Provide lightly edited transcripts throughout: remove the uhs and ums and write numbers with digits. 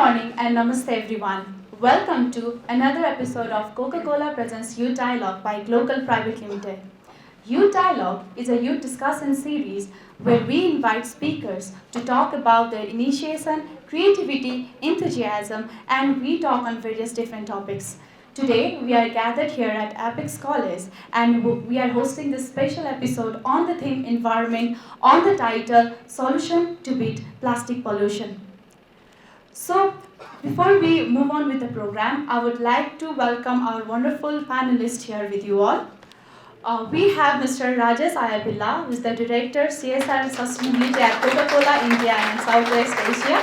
morning and namaste everyone. Welcome to another episode of Coca-Cola Presents Youth Dialogue by Glocal Private Limited. Youth Dialogue is a youth discussion series where we invite speakers to talk about their initiation, creativity, enthusiasm, and we talk on various different topics. Today, we are gathered here at Apex College and we are hosting this special episode on the theme environment on the title Solution to Beat Plastic Pollution. So, before we move on with the program, I would like to welcome our wonderful panelists here with you all. We have Mr. Rajesh Ayapilla, who is the Director, CSR and Sustainability at Coca-Cola India and Southwest Asia.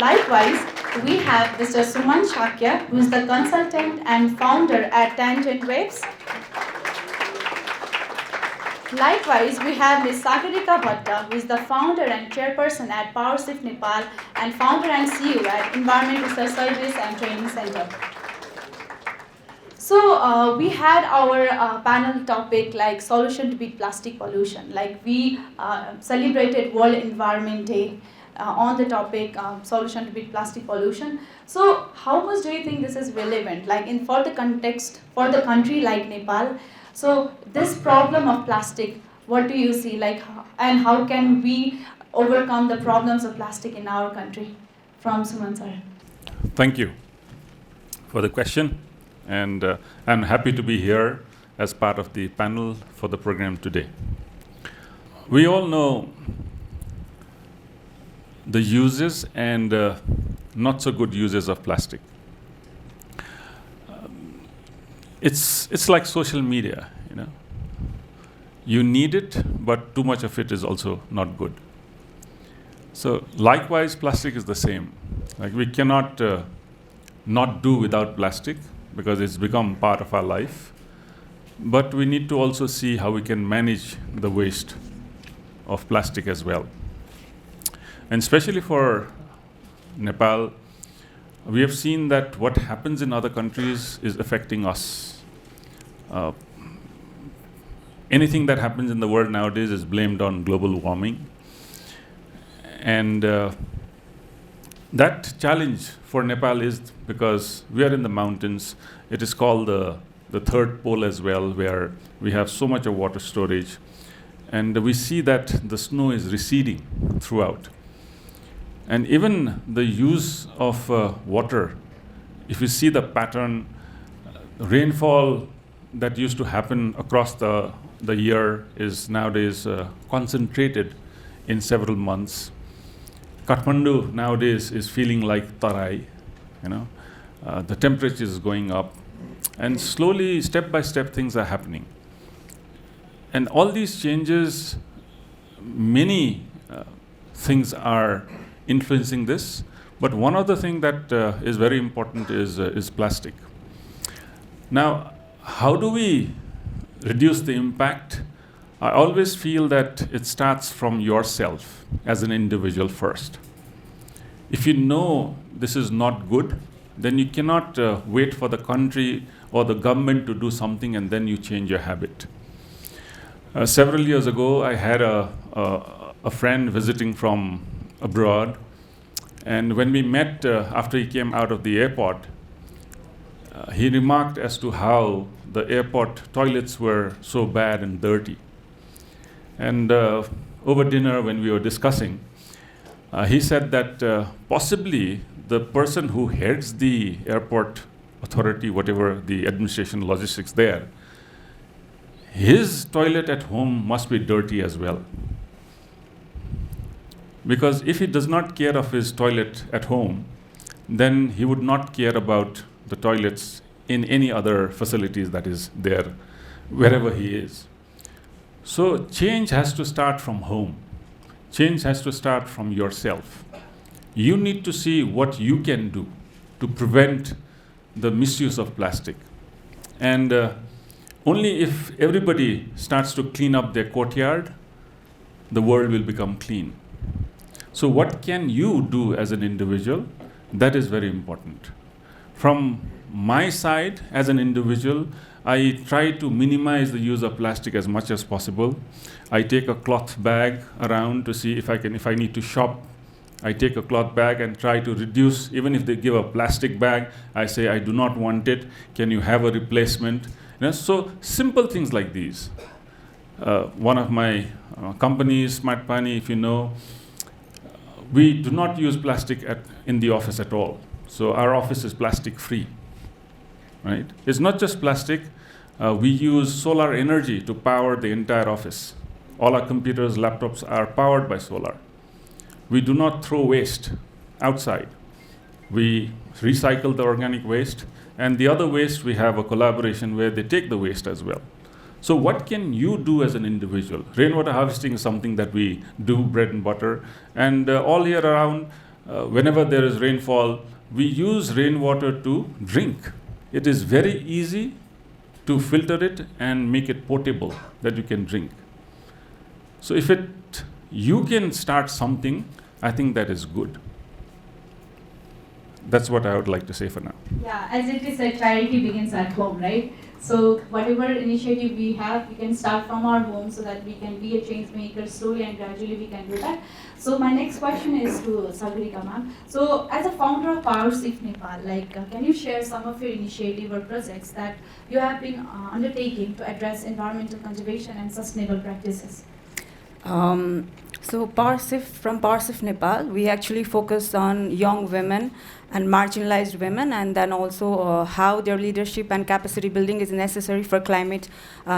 Likewise, we have Mr. Suman Shakya, who is the Consultant and Founder at Tangent Waves. Likewise, we have Ms. Sagarika Bhatta, who is the Founder and Chairperson at Powershift Nepal and Founder and CEO at Environment Research Service and Training Center. So we had our panel topic like solution to beat plastic pollution. Like we celebrated World Environment Day on the topic solution to beat plastic pollution. So how much do you think this is relevant? Like for the context, for the country like Nepal, so this problem of plastic, what do you see? Like, and how can we overcome the problems of plastic in our country? From Suman sir. Thank you for the question. And I'm happy to be here as part of the panel for the program today. We all know the uses and not so good uses of plastic. It's like social media, you know. You need it, but too much of it is also not good. So likewise, plastic is the same. Like we cannot not do without plastic because it's become part of our life. But we need to also see how we can manage the waste of plastic as well. And especially for Nepal, we have seen that what happens in other countries is affecting us. Anything that happens in the world nowadays is blamed on global warming. And that challenge for Nepal is because we are in the mountains. It is called the third pole as well, where we have so much of water storage. And we see that the snow is receding throughout. And even the use of water, if you see the pattern, rainfall that used to happen across the year is nowadays concentrated in several months. Kathmandu nowadays is feeling like Tarai, you know. The temperature is going up, and slowly, step by step, things are happening. And all these changes, many things are influencing this, but one other thing that is very important is plastic. Now, how do we reduce the impact? I always feel that it starts from yourself as an individual first. If you know this is not good, then you cannot wait for the country or the government to do something and then you change your habit. Several years ago, I had a friend visiting from abroad, and when we met after he came out of the airport, he remarked as to how the airport toilets were so bad and dirty. And over dinner, when we were discussing, he said that possibly the person who heads the airport authority, whatever the administration logistics there, his toilet at home must be dirty as well. Because if he does not care of his toilet at home, then he would not care about the toilets in any other facilities that is there, wherever he is. So change has to start from home. Change has to start from yourself. You need to see what you can do to prevent the misuse of plastic. And only if everybody starts to clean up their courtyard, the world will become clean. So what can you do as an individual? That is very important. From my side, as an individual, I try to minimize the use of plastic as much as possible. I take a cloth bag around to see if I need to shop I take a cloth bag and try to reduce. Even if they give a plastic bag, I say, I do not want it. Can you have a replacement? So simple things like these. One of my companies, Smart Pani, if you know, we do not use plastic in the office at all. So our office is plastic free, right? It's not just plastic. We use solar energy to power the entire office. All our computers, laptops are powered by solar. We do not throw waste outside. We recycle the organic waste, and the other waste we have a collaboration where they take the waste as well. So what can you do as an individual? Rainwater harvesting is something that we do, bread and butter, and all year around, whenever there is rainfall, we use rainwater to drink. It is very easy to filter it and make it potable that you can drink. So if you can start something, I think that is good. That's what I would like to say for now. Yeah, as it is said, charity begins at home, right? So whatever initiative we have, we can start from our home so that we can be a change maker slowly and gradually we can do that. So my next question is to Sagarika ma'am. So as a founder of Powershift Nepal, can you share some of your initiative or projects that you have been undertaking to address environmental conservation and sustainable practices? So from Powershift Nepal, we actually focus on young women and marginalized women, and then also how their leadership and capacity building is necessary for climate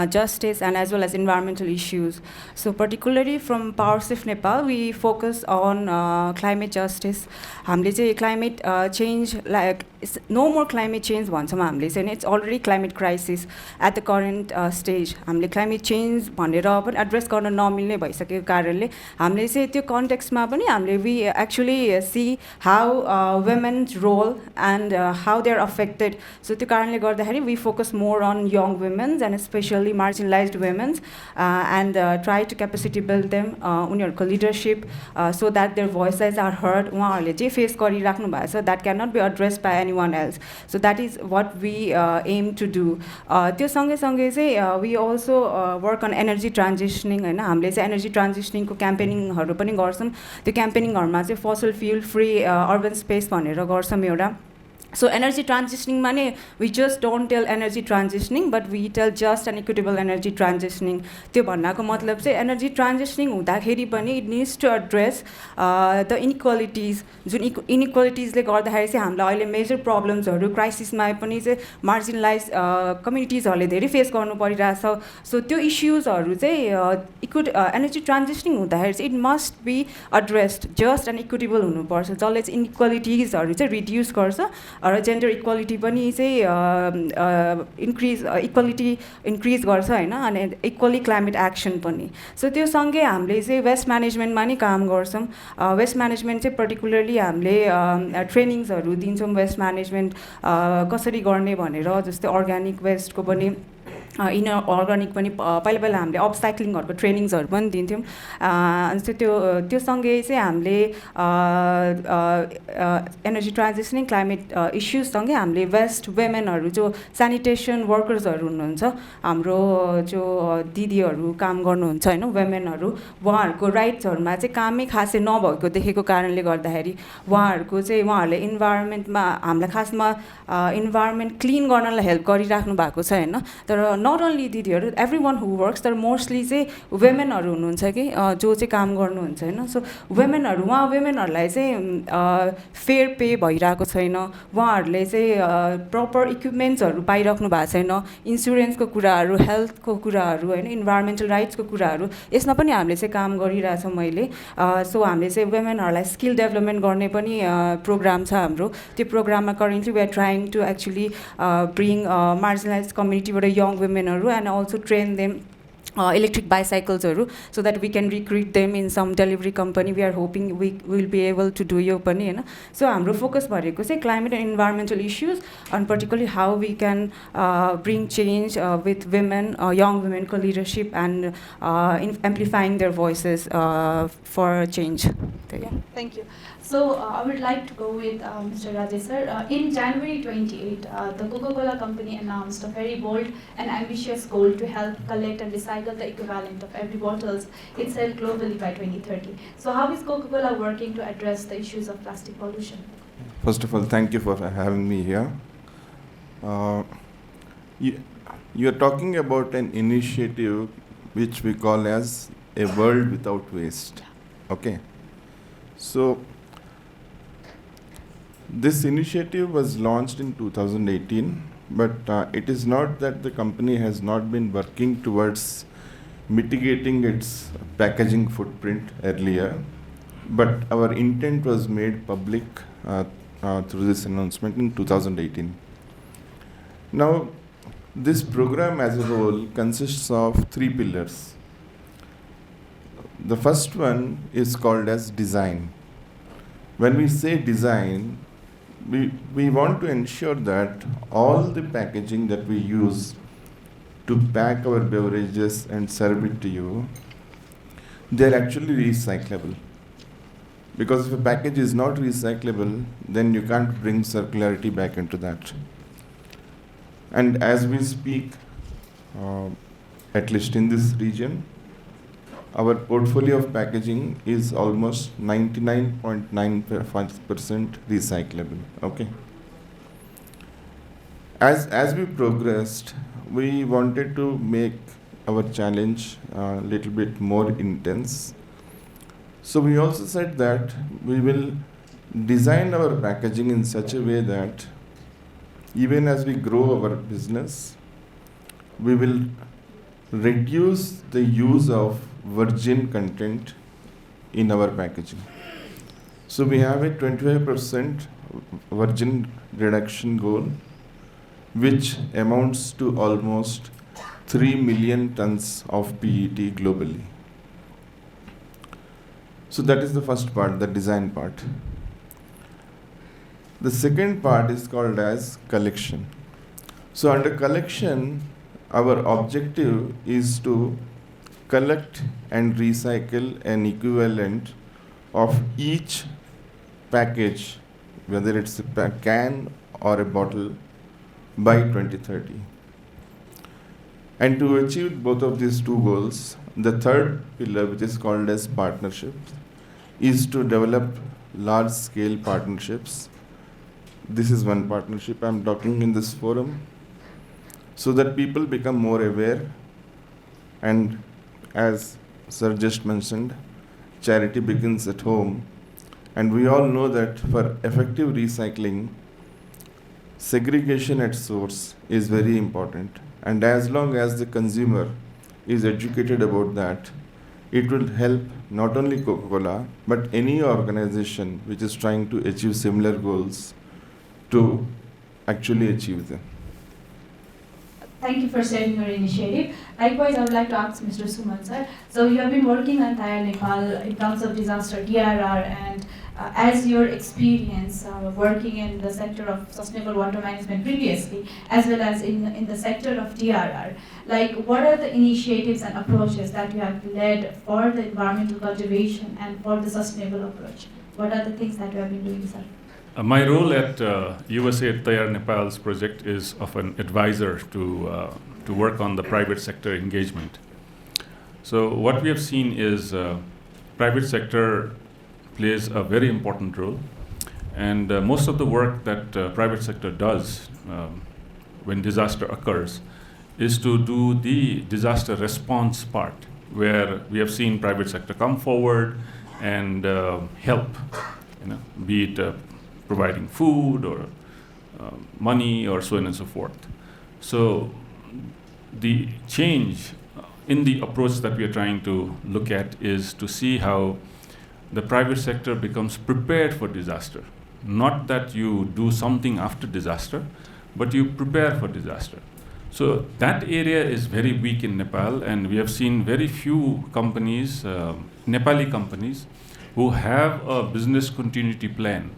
justice and as well as environmental issues. So particularly from Powershift Nepal, we focus on climate justice. हामीले चाहिँ climate change, like it's no more climate change भन्छौँ हामीले चाहिँ, it's already climate crisis at the current stage. हामीले climate change भनेर पनि address गर्न नमिल्ने भइसकेको कारणले हामीले चाहिँ त्यो कन्टेक्स्टमा पनि हामीले we actually see how women's role and how they're affected. So त्यो कारणले गर्दाखेरि we focus more on young women and especially marginalized women and try to capacity build them उनीहरूको leadership so that their voices are heard. उहाँहरूले जे face गरिराख्नु भएको छ that cannot be addressed by anyone else. So that is what we aim to do. त्यो सँगै चाहिँ we also work on energy transitioning हैन. हामीले चाहिँ energy transitioning को क्याम्पेनिङहरु पनि गर्छौं. त्यो क्याम्पेनिङहरुमा चाहिँ fossil fuel free urban space भनेर गर्छौं एउटा. So energy transitioning mane, we just don't tell energy transitioning, but we tell just and equitable energy transitioning. त्यो भन्नको मतलब चाहिँ energy transitioning हुँदाखेरि पनि it needs to address the inequalities. Jun inequalities ले गर्दाखेरि चाहिँ हामीलाई अहिले major problems हरु crisis मा पनि चाहिँ marginalized communities हरुले धेरै face गर्नु परिरहेछ. So त्यो issues हरु चाहिँ energy transitioning हुँदाखेरि चाहिँ it must be addressed just and equitable हुनुपर्छ. जसले चाहिँ inequalities हरु चाहिँ reduce गर्छ. र जेन्डर इक्वालिटी पनि चाहिँ इक्वालिटी इन्क्रिज गर्छ हैन अनि इक्वली क्लाइमेट एक्सन पनि. सो त्यो सँगै हामीले चाहिँ वेस्ट म्यानेजमेन्टमा नि काम गर्छौं. वेस्ट म्यानेजमेन्ट चाहिँ पर्टिकुलरली हामीले ट्रेनिङ्सहरु दिन्छौं वेस्ट म्यानेजमेन्ट कसरी गर्ने भनेर. जस्तै अर्गानिक वेस्टको पनि इनर अर्गानिक पनि पहिला हामीले अपसाइक्लिङहरुको ट्रेनिङ्सहरु पनि दिन्थ्यौं. अनि त्यो सँगै चाहिँ हामीले एनर्जी ट्रान्जिसनिङ क्लाइमेट इश्यूज सँगै हामीले वेस्ट वुमेनहरु जो स्यानिटेसन वर्कर्सहरु हुनुहुन्छ हाम्रो जो दिदीहरु काम गर्नुहुन्छ हैन वुमेनहरु उहाँहरुको राइट्सहरुमा चाहिँ कामै खासै नभएको देखेको कारणले गर्दाखेरि उहाँहरुले इन्भाइरोन्मेन्टमा हामीलाई खासमा इन्भाइरोन्मेन्ट क्लीन गर्नलाई हेल्प गरिराख्नु भएको छ हैन. तर not only दिदीहरु everyone who works तर मोस्टली चाहिँ वुमेनहरु हुनुहुन्छ कि जो चाहिँ काम गर्नुहुन्छ हैन. सो वुमेनहरुलाई चाहिँ फेयर पे भइराको छैन. उहाँहरुले चाहिँ प्रपर इक्विपमेन्ट्सहरु पाइराख्नु भएको छैन. इन्स्योरेन्सको कुराहरु हेल्थको कुराहरु हैन इन्भाइरोन्मेन्टल राइट्सको कुराहरु यसमा पनि हामीले चाहिँ काम गरिरहेछौं मैले. सो हामीले चाहिँ वुमेनहरुलाई स्किल डेभलपमेन्ट गर्ने पनि प्रोग्राम छ हाम्रो. त्यो प्रोग्राममा currently we are trying to actually bring marginalised कम्युनिटीबाट young women and also train them electric bicycles so that we can recruit them in some delivery company. We are hoping we will be able to do यो पनि हैन. So हाम्रो focus भनेको चाहिँ climate and environmental issues and particularly how we can bring change with women, young women co leadership and amplifying their voices for change. Yeah, thank you. So I would like to go with Mr. Rajesh sir. In January 28, the Coca-Cola company announced a very bold and ambitious goal to help collect and recycle recycle the equivalent of every bottles it sells globally by 2030. So how is Coca-Cola working to address the issues of plastic pollution? First of all, thank you for having me here. You are talking about an initiative which we call as a world without waste. Okay. So this initiative was launched in 2018, but it is not that the company has not been working towards mitigating its packaging footprint earlier, but our intent was made public through this announcement in 2018. Now, this program as a whole consists of 3 pillars. The first one is called as design. When we say design, we want to ensure that all the packaging that we use to pack our beverages and serve it to you, they're actually recyclable. Because if a package is not recyclable, then you can't bring circularity back into that. And as we speak, at least in this region, our portfolio of packaging is almost 99.95% recyclable. Okay. As we progressed, we wanted to make our challenge a little bit more intense. So we also said that we will design our packaging in such a way that even as we grow our business, we will reduce the use of virgin content in our packaging. So we have a 25% virgin reduction goal, which amounts to almost 3 million tons of PET globally. So that is the first part, the design part. The second part is called as collection. So under collection, our objective is to collect and recycle an equivalent of each package, whether it's a can or a bottle, by 2030. And to achieve both of these 2 goals, the third pillar, which is called as partnerships, is to develop large-scale partnerships. This is one partnership I'm talking in this forum, so that people become more aware. And as Sir just mentioned, charity begins at home. And we all know that for effective recycling, segregation at source is very important. And as long as the consumer is educated about that, it will help not only Coca-Cola, but any organization which is trying to achieve similar goals to actually achieve them. Thank you for sharing your initiative. Likewise, I would like to ask Mr. Suman, sir. So you have been working on entire Nepal in terms of disaster, DRR, and as your experience working in the sector of sustainable water management previously, as well as in the sector of DRR, like what are the initiatives and approaches that you have led for the environmental cultivation and for the sustainable approach? What are the things that you have been doing, sir? My role at USAID Tayar Nepal's project is of an advisor to work on the private sector engagement. So what we have seen is private sector plays a very important role, and most of the work that private sector does when disaster occurs is to do the disaster response part, where we have seen private sector come forward and help, be it providing food or money or so on and so forth. So the change in the approach that we are trying to look at is to see how the private sector becomes prepared for disaster. Not that you do something after disaster, but you prepare for disaster. So that area is very weak in Nepal, and we have seen very few companies, Nepali companies, who have a business continuity plan.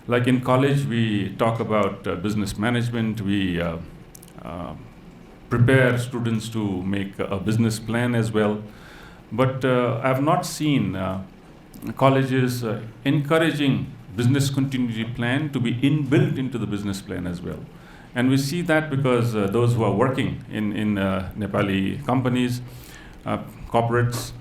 Like in college, we talk about business management, we prepare students to make a business plan as well. But I have not seen colleges encouraging business continuity plan to be inbuilt into the business plan as well. And we see that because those who are working in Nepali companies, corporates,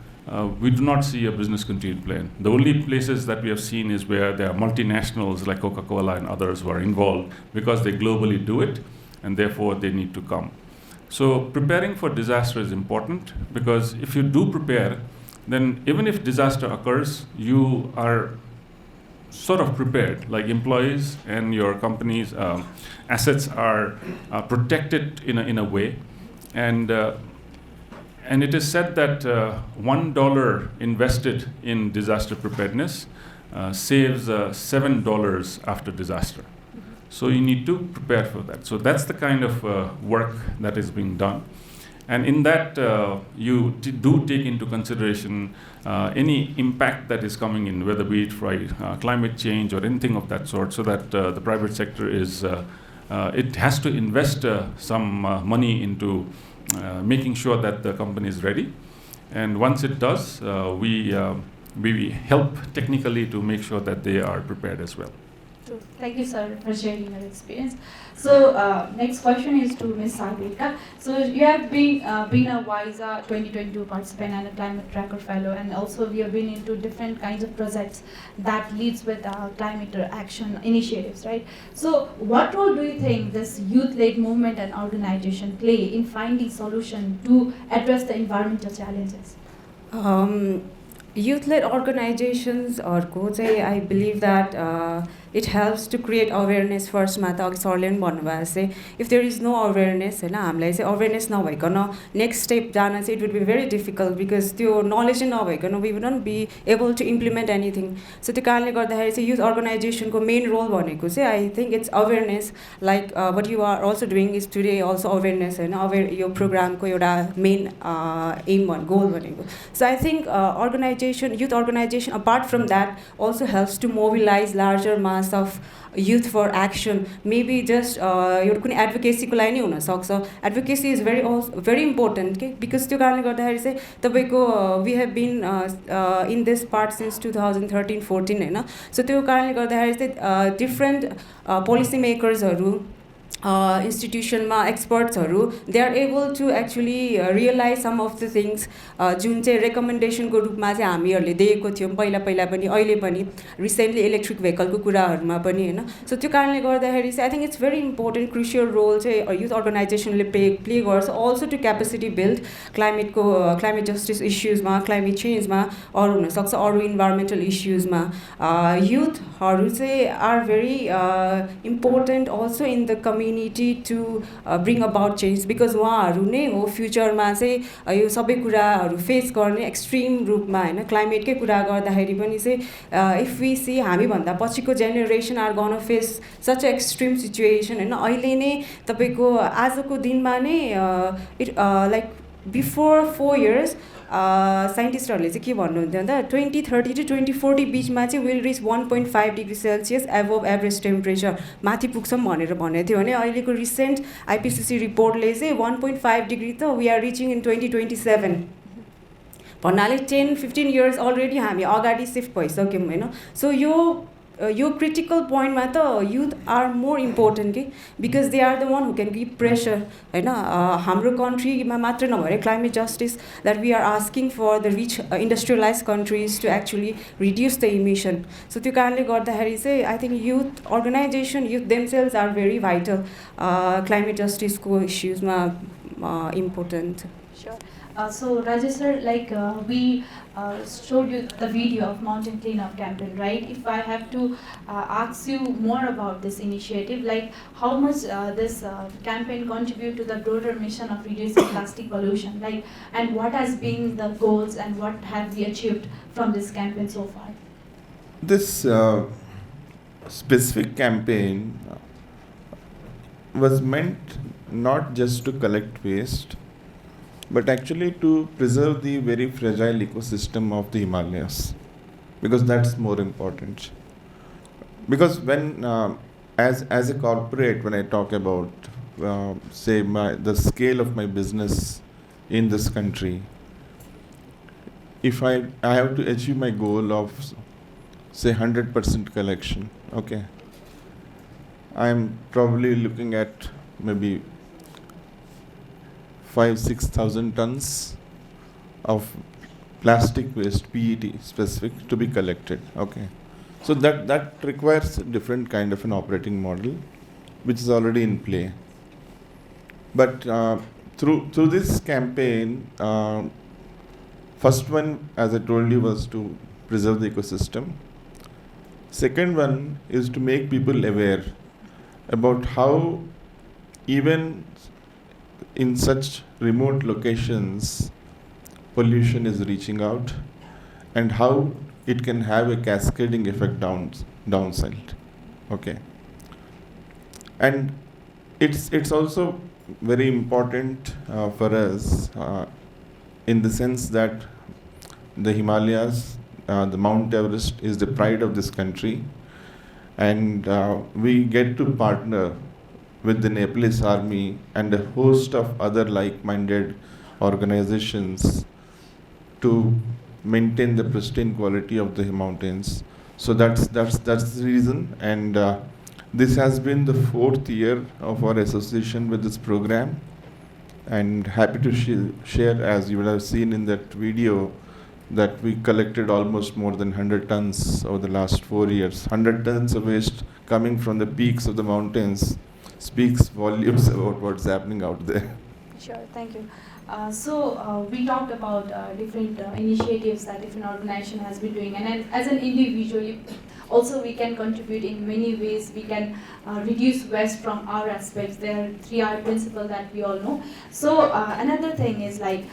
we do not see a business continuity plan. The only places that we have seen is where there are multinationals like Coca-Cola and others who are involved because they globally do it, and therefore they need to come. So preparing for disaster is important, because if you do prepare, then even if disaster occurs, you are sort of prepared, like employees and your company's assets are protected in a way. And it is said that $1 invested in disaster preparedness saves $7 after disaster. So you need to prepare for that. So that's the kind of work that is being done. And in that, you do take into consideration any impact that is coming in, whether be it from climate change or anything of that sort, so that the private sector it has to invest some money into making sure that the company is ready. And once it does, we help technically to make sure that they are prepared as well. Thank you, sir, for sharing your experience. So, next question is to Ms. Sagarika. So, you have been a WISA 2022 participant and a Climate Tracker Fellow, and also we have been into different kinds of projects that leads with climate action initiatives, right? So, what role do you think this youth-led movement and organization play in finding solution to address the environmental challenges? Youth-led organizations or coach, I believe that it helps to create awareness first. If there is no awareness, awareness next step it would be very difficult, because the knowledge we would not be able to implement anything. So the youth organization main role I think it's awareness, like what you are also doing is today also awareness and aware your program main aim and goal. So I think youth organization apart from that also helps to mobilize larger mass of youth for action. Maybe just your advocacy advocacy is very important, okay? Because we have been in this part since 2013-14, so different policy makers institution experts they are able to actually realize some of the things जुन चाहिँ recommendation को रूपमा चाहिँ हामीहरुले दिएको थियौं पहिला पनि अहिले पनि recently electric vehicle को कुराहरुमा पनि हैन सो त्यो कारणले गर्दाखेरि चाहिँ I think it's very important crucial role चाहिँ youth organization ले play गर्छ also to capacity build climate justice issues मा climate change मा अरु हुन सक्छ अरु environmental issues मा youth हरु चाहिँ are very important also in the community to bring about change, because उहाँहरु नै हो फ्युचर मा चाहिँ यो सबै कुराहरु फेस गर्ने एक्सट्रीम रूपमा हैन क्लाइमेट कै कुरा गर्दाखेरि पनि चाहिँ इफ वी सी हामी भन्दा पछिको generation are gonna face such a extreme situation हैन अहिले नै तपाईको आजको दिनमा नै लाइक बिफोर 4 years साइन्टिस्टहरुले चाहिँ के भन्नुहुन्थ्यो भन्दा 2030 to 2040 बीचमा चाहिँ will rich 1.5 degree Celsius above average temperature माथि पुग्छौं भनेर भनेको थियो भने अहिलेको रिसेन्ट आईपीसीसी रिपोर्टले चाहिँ 1.5 डिग्री त वी आर रिचिङ इन 2027 भन्नाले 10-15 years अलरेडी हामी अगाडि शिफ्ट भइसक्यौं हैन सो यो critical point मा त youth are more important के because they are the one who can give pressure हैन हाम्रो country मा मात्र नभएर climate justice that we are asking for the rich industrialized countries to actually reduce the emission. So त्यो कारणले गर्दाखेरि चाहिँ I think youth organization youth themselves are very vital climate justice को issues मा important. Sure. So Rajesh sir, like we showed you the video of mountain cleanup campaign, right? If I have to ask you more about this initiative, like how much this campaign contribute to the broader mission of reducing plastic pollution, like, and what has been the goals and what have we achieved from this campaign so far? This specific campaign was meant not just to collect waste, but actually to preserve the very fragile ecosystem of the Himalayas, because that's more important. Because when, as a corporate, when I talk about, say, the scale of my business in this country, if I have to achieve my goal of, say, 100% collection, okay, I'm probably looking at maybe 5,000-6,000 tons of plastic waste, PET specific, to be collected. Okay, so that requires a different kind of an operating model, which is already in play. But through this campaign, first one, as I told you, was to preserve the ecosystem. Second one is to make people aware about how even in such remote locations pollution is reaching out and how it can have a cascading effect downside. Okay. And it's also very important for us in the sense that the Himalayas, the Mount Everest is the pride of this country, and we get to partner with the Nepalese army and a host of other like-minded organizations to maintain the pristine quality of the mountains. So that's the reason, and this has been the 4th year of our association with this program, and happy to share, as you would have seen in that video, that we collected almost more than 100 tons over the last 4 years. 100 tons of waste coming from the peaks of the mountains speaks volumes about what's happening out there. Sure, thank you. We talked about different initiatives that different organization has been doing, and as an individual, also we can contribute in many ways. We can reduce waste from our aspects. There are 3R principle that we all know. So another thing is like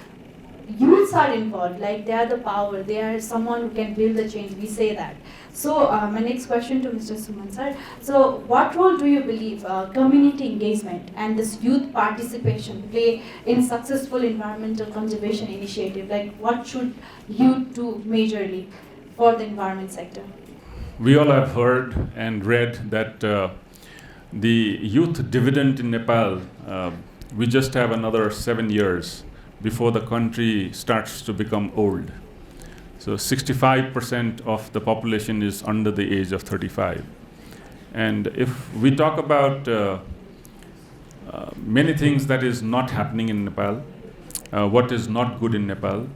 youths are involved, like they are the power, they are someone who can build the change, we say that. So my next question to Mr. Suman sir, so what role do you believe community engagement and this youth participation play in successful environmental conservation initiative? Like what should youth do majorly for the environment sector? We all have heard and read that the youth dividend in Nepal, we just have another 7 years before the country starts to become old. So 65% of the population is under the age of 35. And if we talk about many things that is not happening in Nepal, what is not good in Nepal,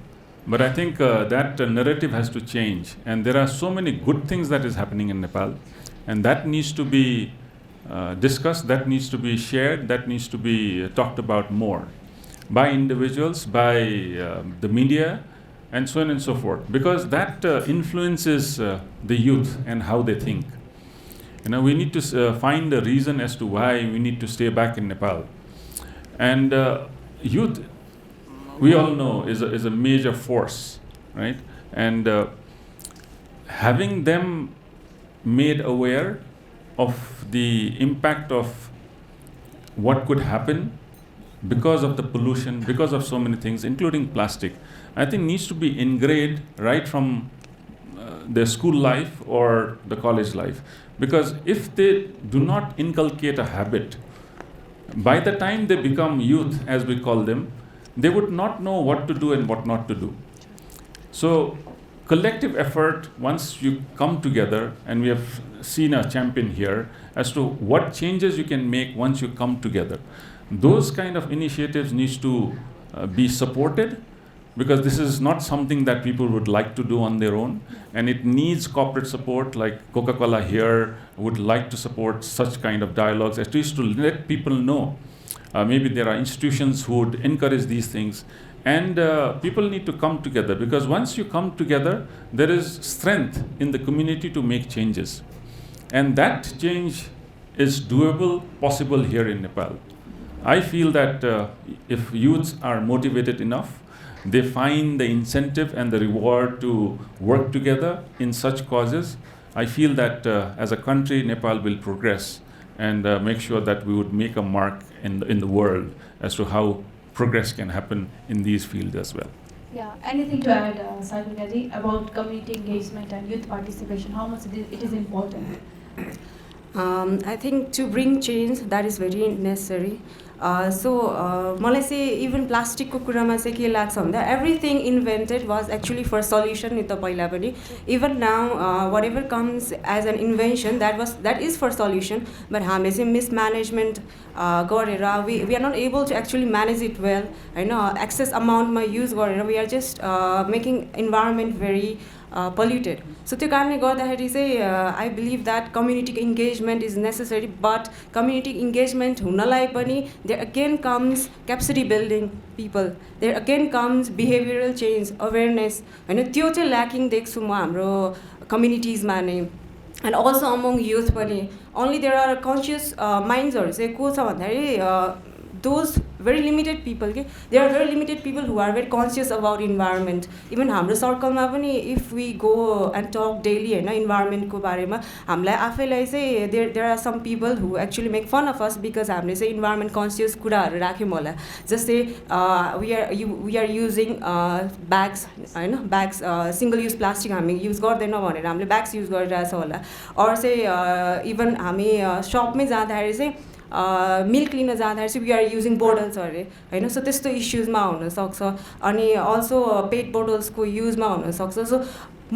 but I think that narrative has to change. And there are so many good things that is happening in Nepal, and that needs to be discussed, that needs to be shared, that needs to be talked about more by individuals, by the media, and so on and so forth, because that influences the youth and how they think. You know, we need to find a reason as to why we need to stay back in Nepal. And youth, we all know, is a major force, right? And having them made aware of the impact of what could happen because of the pollution, because of so many things, including plastic, I think needs to be ingrained right from their school life or the college life. Because if they do not inculcate a habit, by the time they become youth, as we call them, they would not know what to do and what not to do. So collective effort, once you come together, and we have seen a champion here, as to what changes you can make once you come together. Those kind of initiatives needs to be supported, because this is not something that people would like to do on their own, and it needs corporate support. Like Coca-Cola here would like to support such kind of dialogues, at least to let people know. Maybe there are institutions who would encourage these things, and people need to come together, because once you come together, there is strength in the community to make changes, and that change is doable, possible here in Nepal. I feel that if youths are motivated enough, they find the incentive and the reward to work together in such causes, I feel that as a country, Nepal will progress and make sure that we would make a mark in the world as to how progress can happen in these fields as well. Yeah, anything to add, Sagarika ji, about community engagement and youth participation, how much it is important? I think to bring change, that is very necessary. So मलाई चाहिँ even प्लास्टिकको कुरामा चाहिँ के लाग्छ भन्दा everything invented was actually for solution नि त पहिला पनि even now whatever comes as an invention that is for solution but हामीले चाहिँ मिसम्यानेजमेन्ट गरेर we are not able to actually manage it well होइन एक्सेस अमाउन्टमा युज गरेर we are just making environment very polluted. So त्यो कारणले गर्दाखेरि चाहिँ I believe that community engagement is necessary but community engagement हुनलाई पनि there again comes capacity building people there again comes behavioural change awareness होइन त्यो चाहिँ ल्याकिङ देख्छु म हाम्रो कम्युनिटिजमा नै एन्ड अल्सो अमङ युथ पनि ओन्ली देयर आर कन्सियस माइन्ड्सहरू चाहिँ को छ भन्दाखेरि those very limited people there are very limited people who are very conscious about environment even हाम्रो सर्कलमा पनि if we go and talk daily होइन इन्भाइरोमेन्टको बारेमा हामीलाई आफैलाई चाहिँ there are some people who actually make fun of us because हामीले चाहिँ environment conscious कुराहरू राख्यौँ होला जस्तै we are using bags होइन ब्याग्स सिङ्गल युज प्लास्टिक हामी युज गर्दैनौँ भनेर हामीले ब्याग्स युज गरिरहेछ होला अरू चाहिँ इभन हामी सपमै जाँदाखेरि चाहिँ मिल्क लिन जाँदाखेरि चाहिँ वी आर युजिङ बोटल्स अरे होइन सो त्यस्तो इस्युजमा हुनसक्छ अनि अल्सो पेट बोटल्सको युजमा हुनसक्छ so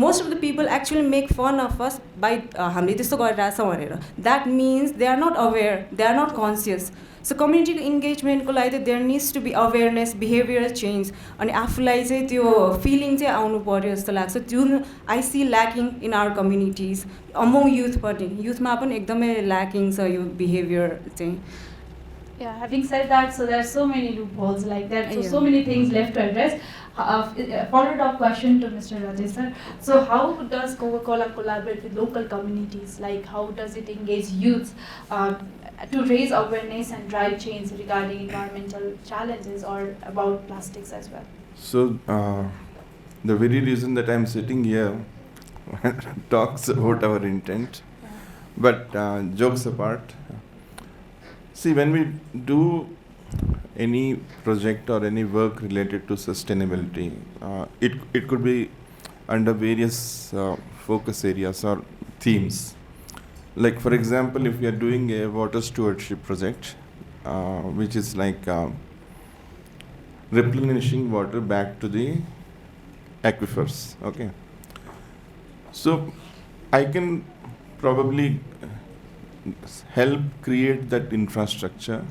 most of the people actually make fun of us by हामीले त्यस्तो गरिरहेछौँ भनेर that means they are not aware they are not conscious so कम्युनिटीको इन्गेजमेन्टको लागि चाहिँ there needs to be awareness behavioural change अनि आफूलाई चाहिँ त्यो फिलिङ चाहिँ आउनु पऱ्यो जस्तो लाग्छ जुन I see lacking in our communities among youth पनि युथमा पनि एकदमै ल्याकिङ छ यो बिहेभियर चाहिँ Yeah, having said that, so there are so many loopholes like that, so many things left to address. Followed up question to Mr. Rajesh sir. So how does Coca-Cola collaborate with local communities? Like how does it engage youth to raise awareness and drive change regarding environmental challenges or about plastics as well? So the very reason that I'm sitting here talks about our intent, but jokes apart. See, when we do any project or any work related to sustainability, it could be under various focus areas or themes. Like, for example, if we are doing a water stewardship project, which is like replenishing water back to the aquifers, okay? So, I can probably help create that infrastructure,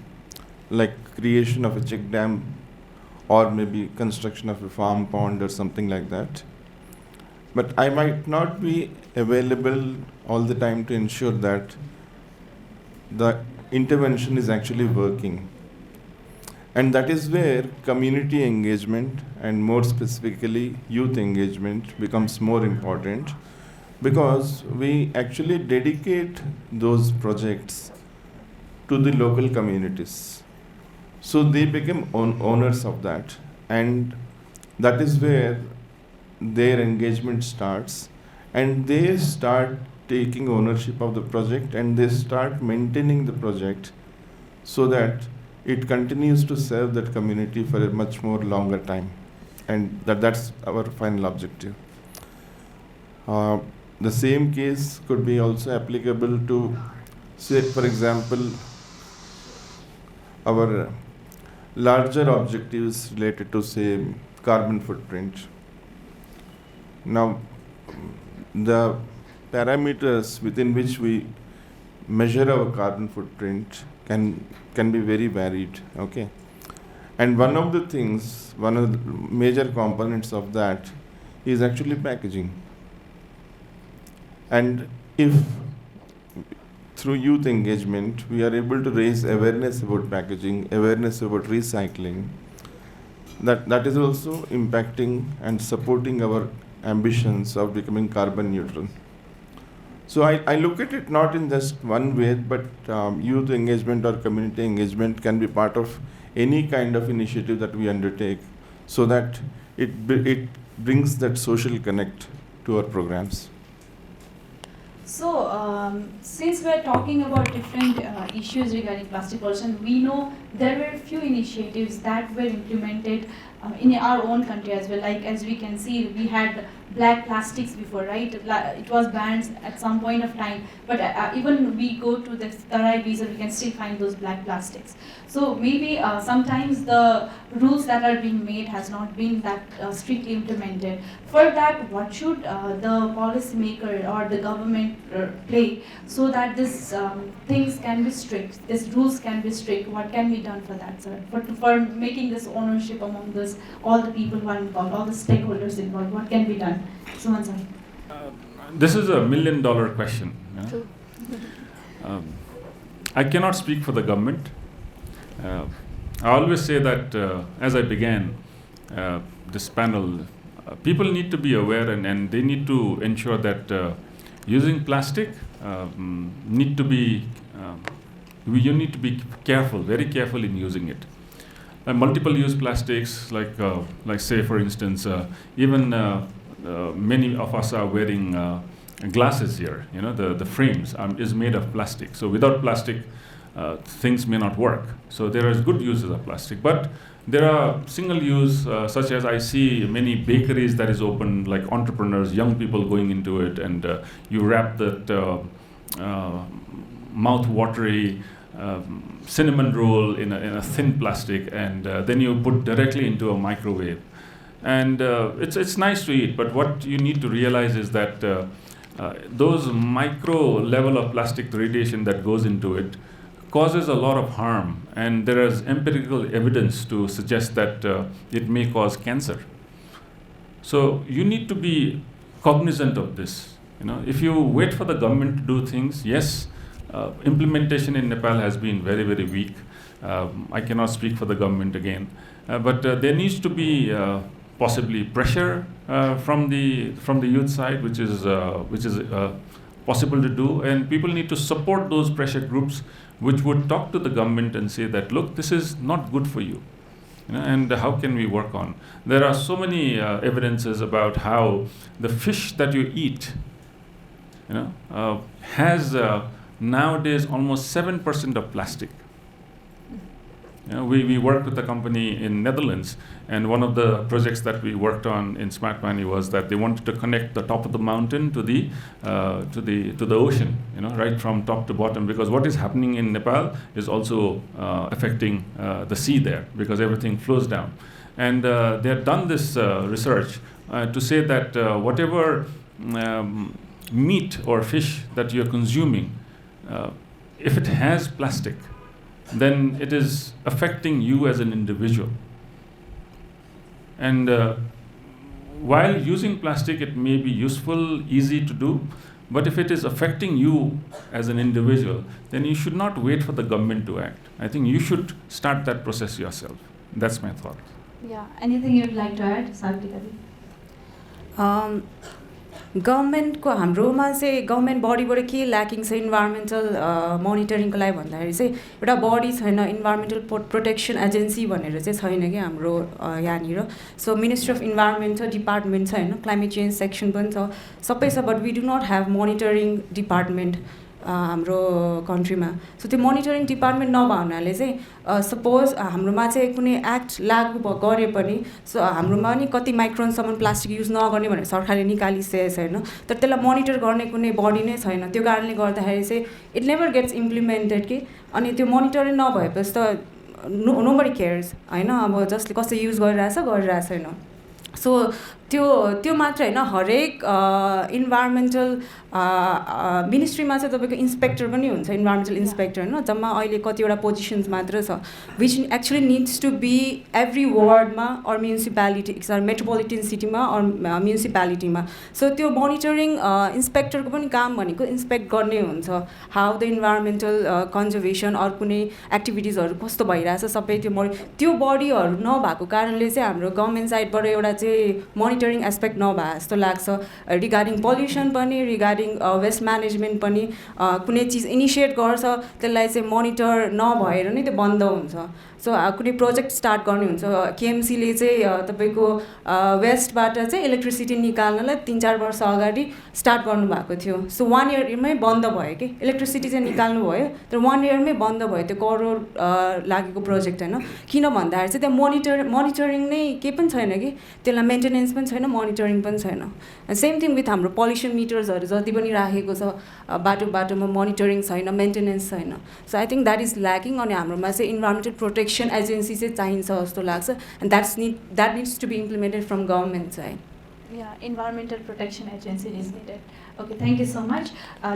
like creation of a check dam or maybe construction of a farm pond or something like that. But I might not be available all the time to ensure that the intervention is actually working. And that is where community engagement and more specifically youth engagement becomes more important, because we actually dedicate those projects to the local communities. So they become owners of that, and that is where their engagement starts, and they start taking ownership of the project and they start maintaining the project so that it continues to serve that community for a much more longer time, and that's our final objective. The same case could be also applicable to, say, for example, our larger objectives related to, say, carbon footprint. Now, the parameters within which we measure our carbon footprint can be very varied, okay? And one of the major components of that is actually packaging. And if through youth engagement we are able to raise awareness about packaging, awareness about recycling, that is also impacting and supporting our ambitions of becoming carbon neutral. So I look at it not in just one way, but youth engagement or community engagement can be part of any kind of initiative that we undertake, so that it brings that social connect to our programs. So, since we're talking about different issues regarding plastic pollution, we know there were a few initiatives that were implemented in our own country as well. Like as we can see, we had black plastics before, right? It was banned at some point of time, but even we go to the Tarai visa, we can still find those black plastics. So maybe sometimes the rules that are being made has not been that strictly implemented. For that, what should the policymaker or the government play so that this things can be strict, these rules can be strict? What can be done for that, sir? For making this ownership among this, all the people who are involved, all the stakeholders involved, what can be done? Suman sir. This is $1 million question. I cannot speak for the government. I always say that as I began this panel, people need to be aware and they need to ensure that using plastic you need to be careful, very careful in using it. Multiple-use plastics, like say for instance, even many of us are wearing glasses here. You know, the frames is made of plastic. So without plastic, things may not work. So there are good uses of plastic, but there are single-use, such as I see many bakeries that is open, like entrepreneurs, young people going into it, and you wrap that mouth-watery cinnamon roll in a thin plastic, and then you put directly into a microwave. And it's nice to eat, but what you need to realize is that those micro level of plastic radiation that goes into it causes a lot of harm, and there is empirical evidence to suggest that it may cause cancer. So you need to be cognizant of this. You know, if you wait for the government to do things, yes, implementation in Nepal has been very, very weak. I cannot speak for the government again, but there needs to be possibly pressure from the youth side, which is possible to do, and people need to support those pressure groups which would talk to the government and say that, look, this is not good for you, and how can we work on? There are so many evidences about how the fish that you eat, has nowadays almost 7% of plastic. We worked with a company in Netherlands, and one of the projects that we worked on in Smart Money was that they wanted to connect the top of the mountain to the ocean, right from top to bottom, because what is happening in Nepal is also affecting the sea there, because everything flows down. And they had done this research to say that whatever meat or fish that you're consuming, if it has plastic, then it is affecting you as an individual. And while using plastic, it may be useful, easy to do, but if it is affecting you as an individual, then you should not wait for the government to act. I think you should start that process yourself. That's my thought. Yeah. Anything you'd like to add, Sagarika? गभर्मेन्टको हाम्रोमा चाहिँ government बडीबाट के lacking छ environmental मोनिटरिङको लागि भन्दाखेरि चाहिँ एउटा बडी छैन, इन्भाइरोमेन्टल प्रोटेक्सन एजेन्सी भनेर चाहिँ छैन कि हाम्रो यहाँनिर. सो मिनिस्ट्री अफ इन्भाइरोमेन्ट छ, डिपार्टमेन्ट छ होइन, क्लाइमेट चेन्ज सेक्सन पनि छ, सबै छ, but we do not have monitoring department हाम्रो कन्ट्रीमा. सो त्यो मोनिटरिङ डिपार्टमेन्ट नभए हुनाले चाहिँ सपोज हाम्रोमा चाहिँ कुनै एक्ट लागु गरे पनि हाम्रोमा नि कति माइक्रोनसम्म प्लास्टिक युज नगर्ने भनेर सरकारले निकालिसकेको छैन, तर त्यसलाई मोनिटर गर्ने कुनै बडी नै छैन. त्यो कारणले गर्दाखेरि चाहिँ इट नेभर गेट्स इम्प्लिमेन्टेड कि. अनि त्यो मोनिटरिङ नभएपछि त नोबडी केयर्स होइन, अब जसले कसले युज गरिरहेछ छैन. सो त्यो मात्र होइन, हरेक इन्भाइरोमेन्टल मिनिस्ट्रीमा चाहिँ तपाईँको इन्सपेक्टर पनि हुन्छ, इन्भाइरोमेन्टल इन्सपेक्टर होइन. जम्मा अहिले कतिवटा पोजिसन्स मात्र छ, which actually needs to be every वार्डमा अर म्युनिसिपालिटी, मेट्रोपोलिटन सिटीमा अर म्युनिसिपालिटीमा. सो त्यो मोनिटरिङ इन्सपेक्टरको पनि काम भनेको इन्सपेक्ट गर्ने हुन्छ, हाउ द इन्भाइरोमेन्टल कन्जर्भेसन अरू कुनै एक्टिभिटिजहरू कस्तो भइरहेछ सबै त्यो बडीहरू नभएको कारणले चाहिँ हाम्रो गभर्मेन्ट साइडबाट एउटा चाहिँ मोनिटरिङ मोनिटरिङ एस्पेक्ट नभए जस्तो लाग्छ रिगार्डिङ पल्युसन पनि रिगार्डिङ वेस्ट म्यानेजमेन्ट पनि कुनै चिज इनिसिएट गर्छ त्यसलाई चाहिँ मोनिटर नभएर नै त्यो बन्द हुन्छ सो कुनै प्रोजेक्ट स्टार्ट गर्ने हुन्छ केएमसीले चाहिँ तपाईँको वेस्टबाट चाहिँ इलेक्ट्रिसिटी निकाल्नलाई 3-4 वर्ष अगाडि स्टार्ट गर्नुभएको थियो सो 1 इयरमै बन्द भयो कि इलेक्ट्रिसिटी चाहिँ निकाल्नु भयो तर 1 इयरमै बन्द भयो त्यो करोड लागेको प्रोजेक्ट होइन किन भन्दाखेरि चाहिँ त्यहाँ मोनिटरिङ नै केही पनि छैन कि त्यसलाई मेन्टेनेन्स पनि छैन मोनिटरिङ पनि छैन सेम थिङ विथ हाम्रो पल्युसन मिटर्सहरू जति पनि राखेको छ बाटोमा मोनिटरिङ छैन मेन्टेनेन्स छैन so I think that is lacking अनि हाम्रोमा चाहिँ इन्भाइरोमेन्टल प्रोटेक्सन एजेन्सी चाहिँ चाहिन्छ जस्तो लाग्छ and that needs to be implemented from government side Yeah, environmental protection agency is needed. Okay, thank you so much.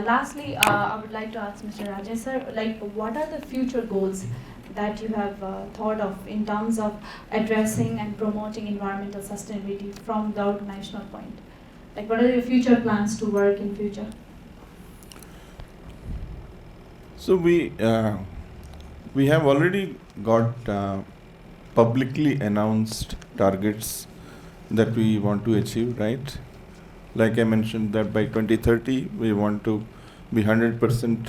Lastly, I would like to ask Mr. Rajesh sir, like, what are the future goals that you have thought of in terms of addressing and promoting environmental sustainability from the organizational point? Like, what are your future plans to work in future? So we have already got publicly announced targets that we want to achieve, right? Like I mentioned that by 2030 we want to be 100%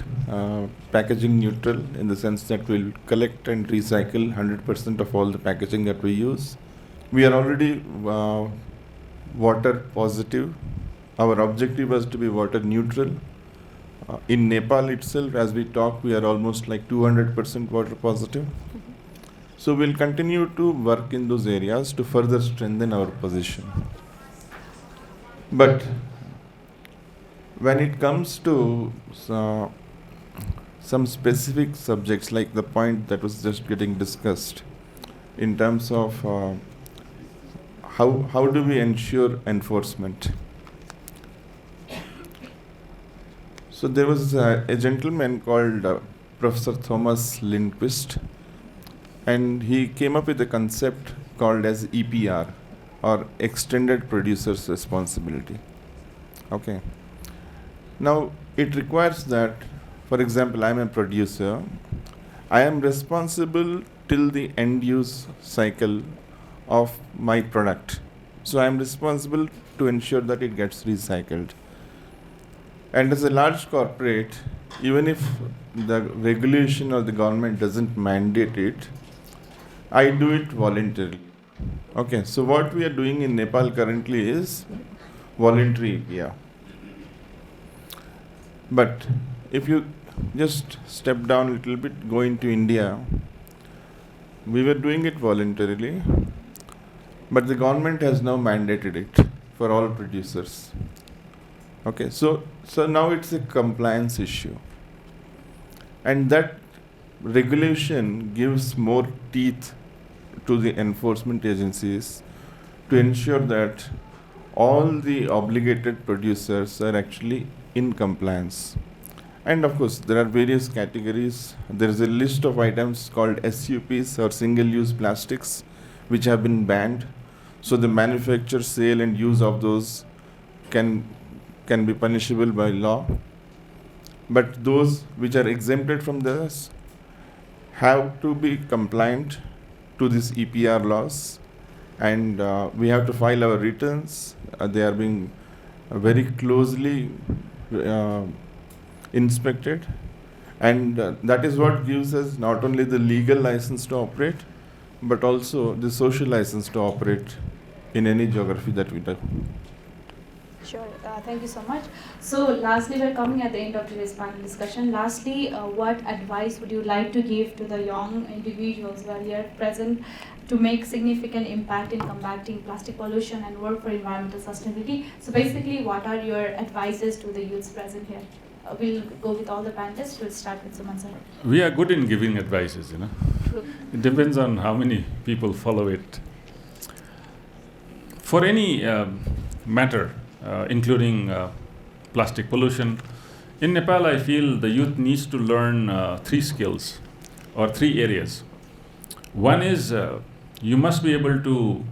packaging neutral in the sense that we'll collect and recycle 100% of all the packaging that we use. We are already water positive. Our objective was to be water neutral. In Nepal itself, as we talk, we are almost like 200% water positive. So we'll continue to work in those areas to further strengthen our position. But when it comes to some specific subjects, like the point that was just getting discussed, in terms of how do we ensure enforcement? So there was a gentleman called Professor Thomas Lindquist, and he came up with a concept called as EPR, or Extended Producer's Responsibility. Okay. Now, it requires that, for example, I'm a producer. I am responsible till the end use cycle of my product. So I'm responsible to ensure that it gets recycled. And as a large corporate, even if the regulation or the government doesn't mandate it, I do it voluntarily. Okay, so what we are doing in Nepal currently is voluntary EPR. But if you just step down a little bit, go into India, we were doing it voluntarily, but the government has now mandated it for all producers. Okay, so now it's a compliance issue. And that regulation gives more teeth to the enforcement agencies to ensure that all the obligated producers are actually in compliance. And of course, there are various categories. There is a list of items called SUPs, or single-use plastics, which have been banned. So the manufacture, sale and use of those can be punishable by law. But those which are exempted from this have to be compliant to this EPR laws, and we have to file our returns. They are being very closely inspected, and that is what gives us not only the legal license to operate, but also the social license to operate in any geography that we do. Sure, thank you so much. So lastly, we're coming at the end of today's panel discussion. Lastly, what advice would you like to give to the young individuals who are here present to make significant impact in combating plastic pollution and work for environmental sustainability? So basically, what are your advices to the youths present here? We'll go with all the panelists. We'll start with Suman sir. We are good in giving advices, you know. True. It depends on how many people follow it. For any matter, including plastic pollution, in Nepal I feel the youth needs to learn 3 skills or 3 areas. One is you must be able to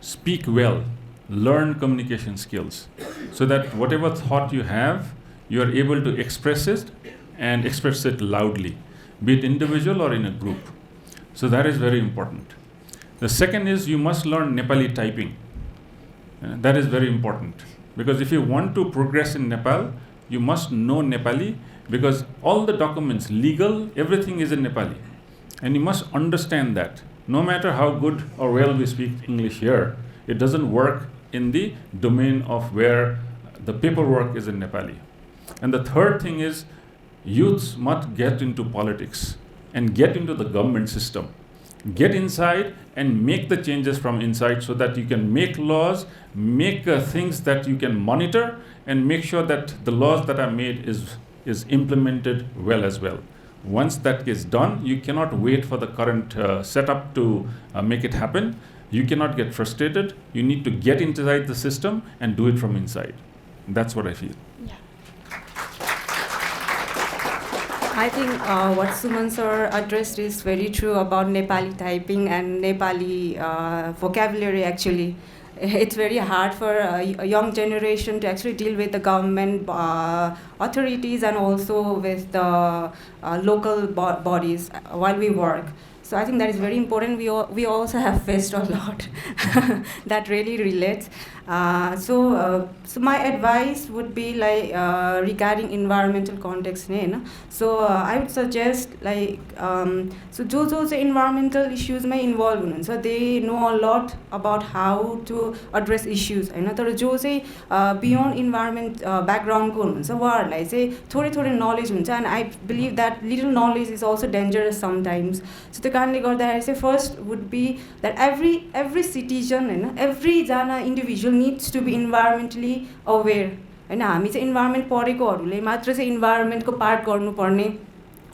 speak well, learn communication skills, so that whatever thought you have, you are able to express it and express it loudly, be it individual or in a group. So that is very important. The second is you must learn Nepali typing. That is very important. Because if you want to progress in Nepal, you must know Nepali, because all the documents, legal, everything is in Nepali. And you must understand that. No matter how good or well we speak English here, it doesn't work in the domain of where the paperwork is in Nepali. And the third thing is, youths must get into politics and get into the government system. Get inside and make the changes from inside, so that you can make laws, make things that you can monitor, and make sure that the laws that are made is implemented well as well. Once that is done, you cannot wait for the current setup to make it happen. You cannot get frustrated. You need to get inside the system and do it from inside. That's what I feel. I think what Suman sir addressed is very true about Nepali typing and Nepali vocabulary actually. It's very hard for a young generation to actually deal with the government authorities and also with the local bodies while we work. So I think that is very important. We also have faced a lot that really relates. So my advice would be like regarding environmental context. So I would suggest like so those environmental issues may involve. So they know a lot about how to address issues. Beyond environment background so like say थोड़े knowledge and I believe that little knowledge is also dangerous sometimes. So the kind of first would be that every citizen every individual needs to be environmentally aware. हामी चाहिँ environment पढेकोहरूले मात्र चाहिँ environment को part गर्नुपर्ने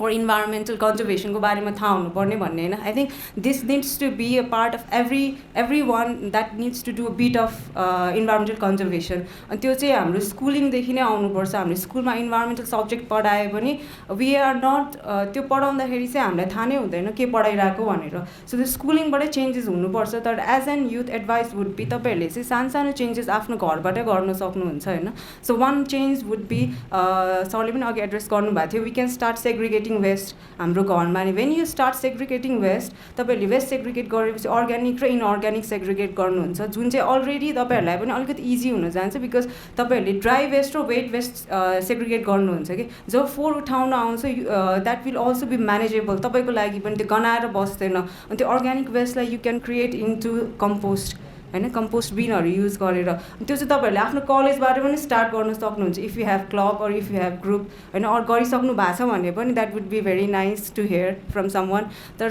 or environmental conservation को बारेमा थाहा हुनुपर्ने भन्ने हैन. I think this needs to be a part of everyone that needs to do a bit of environmental conservation. अनि त्यो चाहिँ हाम्रो स्कुलिङ देखि नै आउनुपर्छ. हामीले स्कुलमा environmental subject पढाए पनि we are not त्यो पढाउँदाखेरि चाहिँ हामीलाई थाहा नै हुँदैन के पढाइराको भनेर. So the schooling बाट changes हुनुपर्छ. तर as an youth advice would be तपाईहरुले चाहिँ सानसानो changes आफ्नो घरबाट गर्न सक्नुहुन्छ हैन. So one change would be सरले पनि अघि एड्रेस गर्नु भएको थियो, we can start segregating waste हाम्रो घरमा. When you start segregating waste, तपाईहरुले waste segregate गरेपछि organic र inorganic segregate गर्नुहुन्छ, जुन चाहिँ already तपाईहरुलाई पनि अलिकति easy हुन जान्छ because तपाईहरुले dry waste र wet waste segregate गर्नुहुन्छ के. जब फोहोर उठाउन आउँछ that will also be manageable. तपाईको लागि पनि त्यो गनाएर बस्दैन. अनि त्यो organic waste लाई you can create into compost. हैन कम्पोस्ट बिनहरु युज गरेर त्यो चाहिँ तपाईहरुले आफ्नो कलेजबाट पनि स्टार्ट गर्न सक्नुहुन्छ. If you have club or if you have group हैन or गरिसक्नु भएको छ भने पनि that would be very nice to hear from someone. तर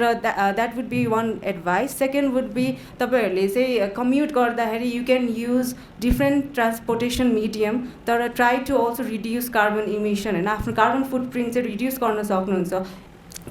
that would be one advice. Second would be तपाईहरुले चाहिँ commute गर्दाखेरि you can use different transportation medium तर try to also reduce carbon emission हैन आफ्नो carbon footprint चाहिँ reduce गर्न सक्नुहुन्छ.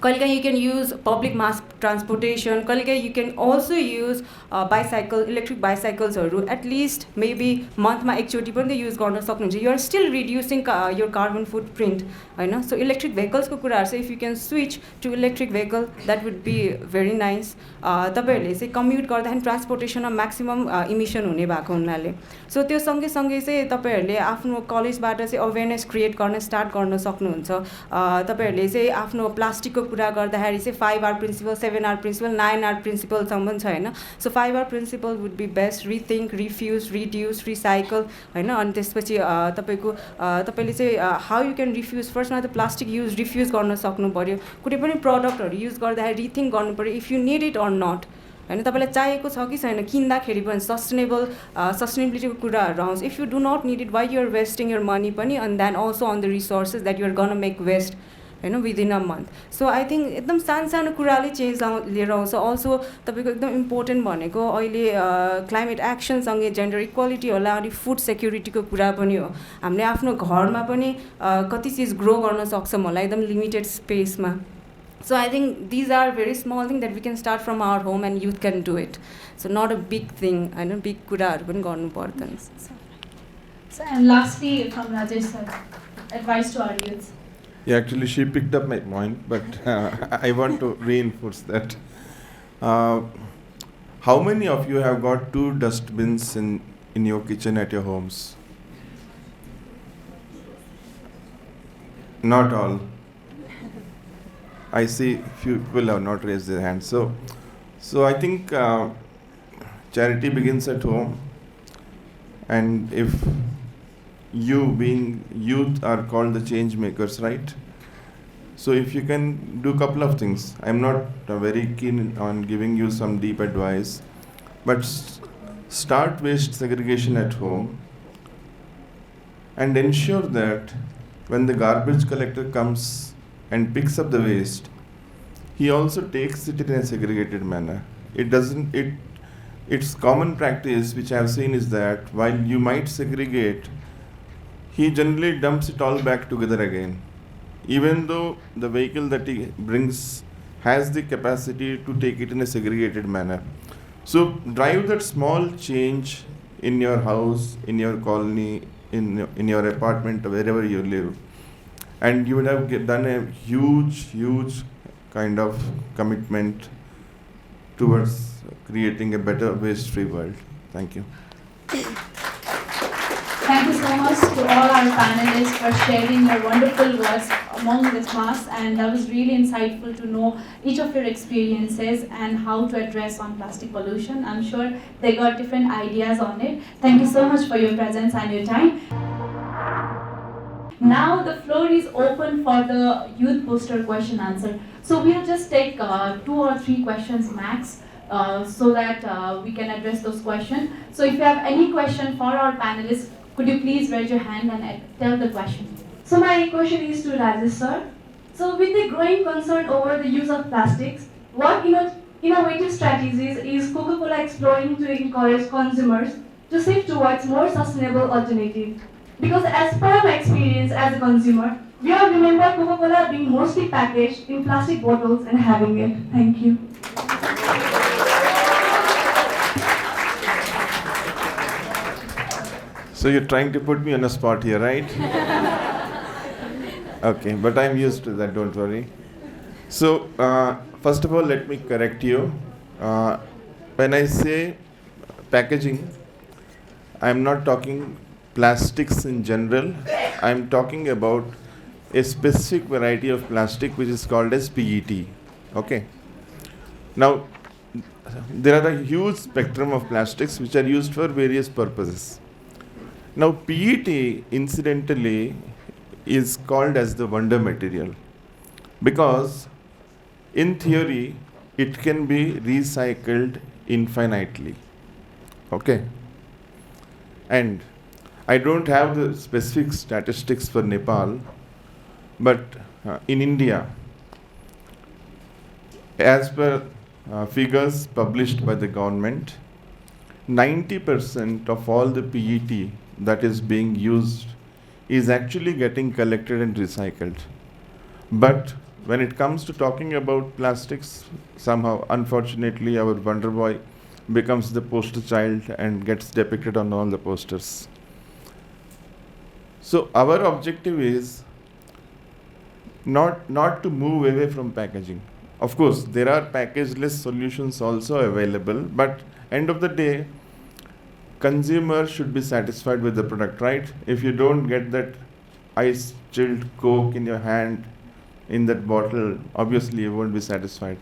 कहिलेकाहीँ you can use public mass transportation. कहिलेकाहीँ you can also use bicycle, electric bicycles at least maybe monthमा एकचोटि पनि use गर्न सक्नुहुन्छ. You are still reducing your carbon footprint Hahn. So electric vehicles को कुराहरु चाहिँ if you can switch to electric vehicle that would be very nice. तपाईहरुले चाहिँ commute गर्दाखेरि ट्रान्सपोर्टेसनमा maximum emission हुने भएको हुनाले. So त्यो सँगै सँगै चाहिँ तपाईहरुले आफ्नो कलेजबाट चाहिँ अवेयरनेस क्रिएट गर्न स्टार्ट गर्न सक्नुहुन्छ. तपाईहरुले चाहिँ आफ्नो प्लास्टिक को कुरा गर्दाखेरि चाहिँ 5R principle, 7R principle, 9R principle सम्म छ हैन. So 5R principle would be best. Rethink, refuse, reduce, recycle हैन. अनि त्यसपछि तपाईले चाहिँ how you can refuse. First मा त प्लास्टिक युज रिफ्युज गर्न सक्नु पर्यो. कुनै पनि प्रोडक्टहरु युज गर्दाखेरि रिथिंक गर्नु पर्यो if you need it or not. हैन तपाईलाई चाहिएको छ कि छैन किन्दाखेरि पनि sustainability को कुराहरु आउँछ. If you do not need it, why you are wasting your money पनि, and then also on the resources that you are going to make waste within a month. So I think एकदम सानो कुराले change लिएर आउँछ. Also तपाईको एकदम important भनेको अहिले क्लाइमेट एक्सन सँगै जेन्डर इक्वालिटी होला अनि फुड सेक्युरिटी को कुरा पनि हो. हामीले आफ्नो घरमा पनि कति चीज ग्रो गर्न सक्छौं होला एकदम limited स्पेसमा. So I think these are very small things that we can start from our home and youth can do it. So not a big thing. I know big कुराहरु पनि गर्नु पर्दैन. So and lastly from Rajesh sir, advice to our youth. Yeah, actually she picked up my point, but I want to reinforce that. How many of you have got 2 dustbins in your kitchen at your homes? Not all. I see few people have not raised their hands. So I think charity begins at home. And if you being youth are called the change makers, right? So if you can do a couple of things, I'm not very keen on giving you some deep advice, but start waste segregation at home and ensure that when the garbage collector comes and picks up the waste, he also takes it in a segregated manner. It's common practice which I have seen is that while you might segregate, he generally dumps it all back together again, even though the vehicle that he brings has the capacity to take it in a segregated manner. So drive that small change in your house, in your colony, in your apartment, wherever you live, and you would have done a huge kind of commitment towards creating a better waste-free world. Thank you. Thank you so much to all our panelists for sharing your wonderful words among this mass, and that was really insightful to know each of your experiences and how to address on plastic pollution. I'm sure they got different ideas on it. Thank you so much for your presence and your time. Now the floor is open for the youth poster question answer. So we'll just take 2 or 3 questions max, so that we can address those questions. So if you have any question for our panelists, could you please raise your hand and tell the question? So my question is to Rajesh sir. So with the growing concern over the use of plastics, what innovative strategies is Coca-Cola exploring to encourage consumers to shift towards more sustainable alternatives? Because as per my experience as a consumer, we all remember Coca-Cola being mostly packaged in plastic bottles and having it. Thank you. So you're trying to put me on a spot here, right? Okay, but I'm used to that, don't worry. So, first of all, let me correct you. When I say packaging, I'm not talking plastics in general. I'm talking about a specific variety of plastic which is called as PET. Okay. Now, there are a huge spectrum of plastics which are used for various purposes. Now, PET, incidentally, is called as the wonder material because, in theory, it can be recycled infinitely. Okay? And I don't have the specific statistics for Nepal, but in India, as per figures published by the government, 90% of all the PET that is being used is actually getting collected and recycled. But when it comes to talking about plastics, somehow, unfortunately, our Wonder Boy becomes the poster child and gets depicted on all the posters. So our objective is not to move away from packaging. Of course, there are packageless solutions also available, but end of the day, consumer should be satisfied with the product, right? If you don't get that ice chilled Coke in your hand in that bottle, obviously you won't be satisfied.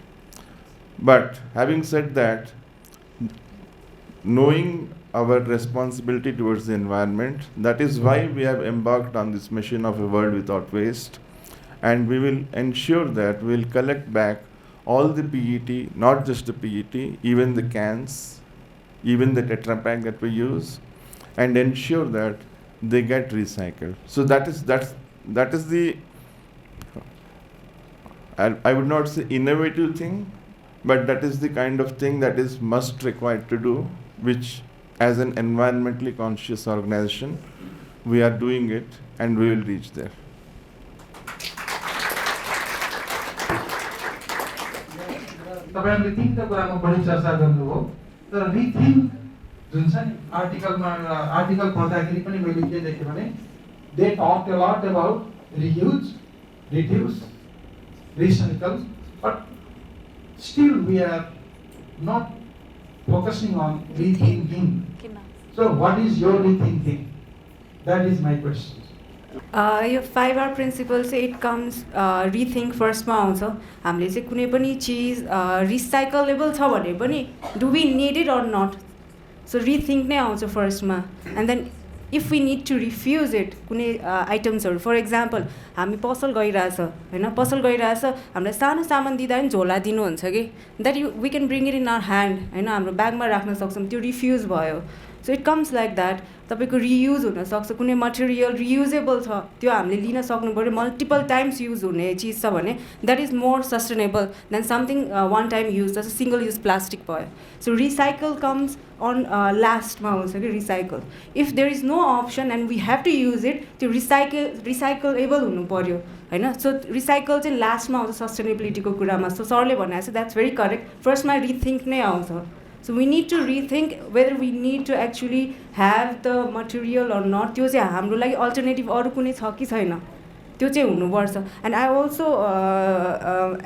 But having said that, knowing our responsibility towards the environment, that is why we have embarked on this mission of a world without waste, and we will ensure that we will collect back all the PET, not just the PET, even the cans, even the Tetra Pak that we use, and ensure that they get recycled. So that is the, I would not say innovative thing, but that is the kind of thing that is must required to do, which as an environmentally conscious organization, we are doing it and we will reach there. तपाईहरुले तीनटा कुरामा बढी चर्चा गर्नुभयो तर rethink जुन छ नि article पढ्दाखेरि पनि मैले के देखे भने they talked a lot about reuse, reduce, recycle, but still we are not focusing on rethinking. So what is your rethinking? That is my question. यो 5R प्रिन्सिपल चाहिँ इट कम्स रिथिङ्क फर्स्टमा आउँछ. हामीले चाहिँ कुनै पनि चिज रिसाइकलेबल छ भने पनि do we need it or not, so rethink नै आउँछ फर्स्टमा and then if we need to refuse it कुनै आइटम्सहरू फर इक्जाम्पल हामी पसल गइरहेछ होइन पसल गइरहेछ हामीलाई सानो सामान दिँदा पनि झोला दिनुहुन्छ कि that we can bring it in our hand होइन हाम्रो ब्यागमा राख्न सक्छौँ त्यो रिफ्युज भयो so it comes like that तपाईँको रियुज हुनसक्छ कुनै मटेरियल रियुजेबल छ त्यो हामीले लिन सक्नु पऱ्यो मल्टिपल टाइम्स युज हुने चिज छ भने that is more sustainable than something one time use जस्तो सिङ्गल युज प्लास्टिक भयो सो रिसाइकल कम्स अन लास्टमा आउँछ कि recycle if there is no option and we have to use it त्यो रिसाइकलेबल हुनु पऱ्यो होइन सो रिसाइकल चाहिँ लास्टमा आउँछ सस्टेनेबिलिटीको कुरामा सो सरले भनेको छ द्याट्स भेरी करेक्ट फर्स्टमा रिथिङ्क नै आउँछ so we need to rethink whether we need to actually have the material or not त्यो चाहिँ हाम्रो लागि अल्टरनेटिभ अरू कुनै छ कि छैन त्यो चाहिँ हुनुपर्छ and I also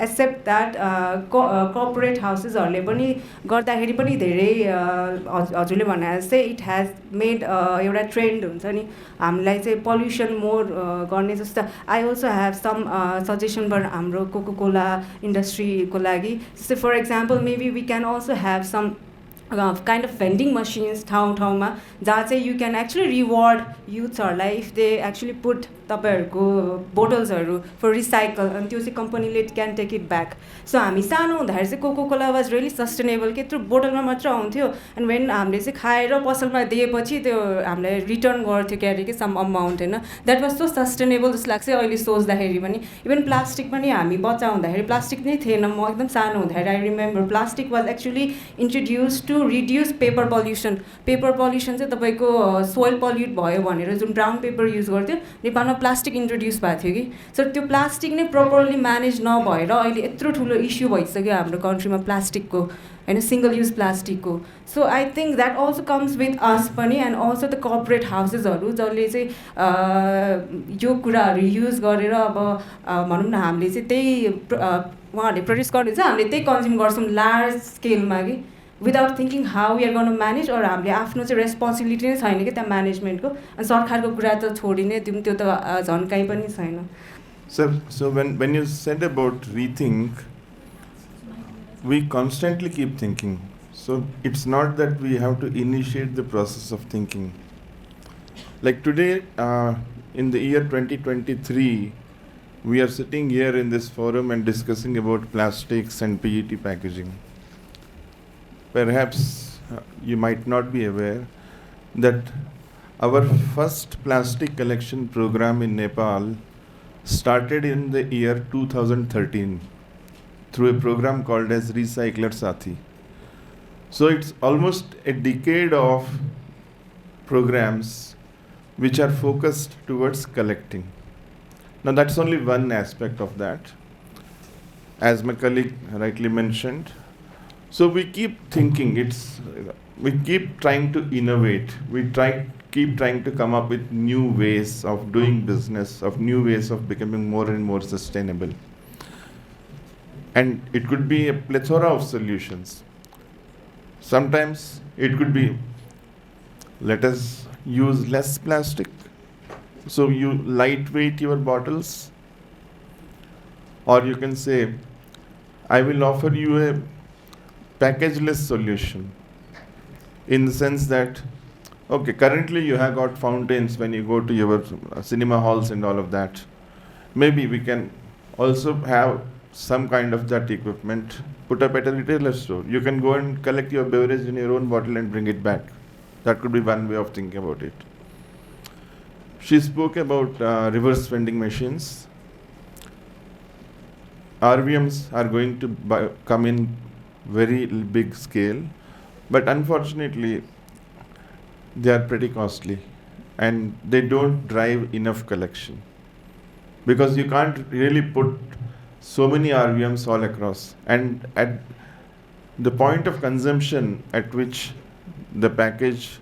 accept that corporate हाउसेसहरूले पनि गर्दाखेरि पनि धेरै हजुरले भने जस्तै इट हेज मेड एउटा ट्रेन्ड हुन्छ नि हामीलाई चाहिँ पल्युसन मोर गर्ने जस्तो I also have some suggestion for हाम्रो कोकोकोला इन्डस्ट्रीको लागि जस्तै for example maybe we can also have some kind of vending machines ठाउँमा जहाँ चाहिँ यु क्यान एक्चुली रिवार्ड युथ्सहरूलाई इफ दे एक्चुली पुट तपाईँहरूको बोटल्सहरू फर रिसाइकल अनि त्यो चाहिँ कम्पनीले can take it back so हामी सानो हुँदाखेरि चाहिँ कोकोकोला वाज रियली सस्टेनेबल के यत्रो बोटलमा मात्र आउँथ्यो एन्ड वेन हामीले चाहिँ खाएर पसलमा दिएपछि त्यो हामीलाई रिटर्न गर्थ्यो क्यारे कि सम अमाउन्ट होइन द्याट वाज सो सस्टेनेबल जस्तो लाग्छ अहिले सोच्दाखेरि पनि इभन प्लास्टिक पनि हामी बच्चा हुँदाखेरि प्लास्टिक नै थिएन म एकदम सानो हुँदाखेरि I remember plastic was actually introduce to reduce paper pollution चाहिँ तपाईँको सोइल पल्युट भयो भनेर जुन ब्राउन पेपर युज गर्थ्यो नेपालमा प्लास्टिक इन्ट्रोड्युस भएको थियो कि सो त्यो प्लास्टिक नै प्रपरली म्यानेज नभएर अहिले यत्रो ठुलो इस्यु भइसक्यो हाम्रो कन्ट्रीमा प्लास्टिकको होइन सिङ्गल युज प्लास्टिकको so I think that also comes with us पनि एन्ड अल्सो द कर्पोरेट हाउसेसहरू जसले चाहिँ यो कुराहरू युज गरेर अब भनौँ न हामीले चाहिँ त्यही उहाँहरूले प्रड्युस गर्नुहुन्छ हामीले त्यही कन्ज्युम गर्छौँ लार्ज स्केलमा कि without thinking how we are गर्न म्यानेज अरू हामीले आफ्नो चाहिँ रेस्पोन्सिबिलिटी नै छैन कि त्यहाँ म्यानेजमेन्टको अनि सरकारको कुरा त छोडिनै दिउँ त्यो त झन् काहीँ पनि छैन So when you said about rethink, we constantly keep thinking. So it's not that we have to initiate the process of thinking. Like today, in the year 2023, we are sitting here in this forum and discussing about plastics and PET packaging. Perhaps you might not be aware that our first plastic collection program in Nepal started in the year 2013 through a program called as Recycler Sathi. So it's almost a decade of programs which are focused towards collecting. Now that's only one aspect of that, as my colleague rightly mentioned. So we keep thinking, we keep trying to innovate, keep trying to come up with new ways of doing business, of new ways of becoming more and more sustainable. And it could be a plethora of solutions. Sometimes it could be, let us use less plastic. So you lightweight your bottles. Or you can say, I will offer you a packageless solution, in the sense that, okay, currently you have got fountains when you go to your cinema halls and all of that. Maybe we can also have some kind of that equipment put up at a retailer store. You can go and collect your beverage in your own bottle and bring it back. That could be one way of thinking about it. She spoke about reverse vending machines. RVMs are going to come in very big scale, but unfortunately they are pretty costly and they don't drive enough collection, because you can't really put so many RVMs all across, and at the point of consumption at which the package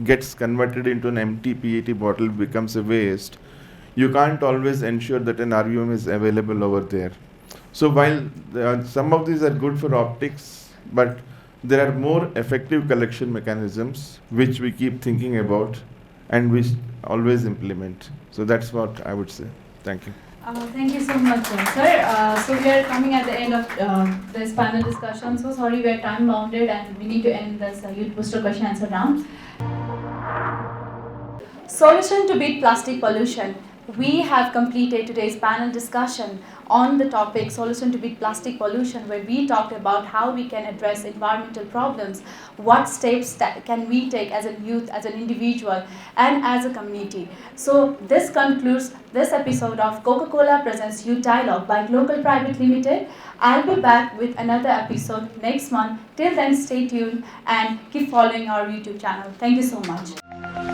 gets converted into an empty PET bottle, becomes a waste, you can't always ensure that an RVM is available over there. So while some of these are good for optics, but there are more effective collection mechanisms which we keep thinking about and we always implement. So that's what I would say. Thank you. Thank you so much, sir. So we are coming at the end of this panel discussion. So sorry, we are time bounded and we need to end this youth booster question answer round. Solution to beat plastic pollution. We have completed today's panel discussion on the topic Solution to beat plastic pollution, where we talked about how we can address environmental problems, what steps can we take as a youth, as an individual, and as a community. So this concludes this episode of Coca-Cola Presents Youth Dialogue by Glocal Private Limited. I'll be back with another episode next month. Till then, stay tuned and keep following our YouTube channel. Thank you so much.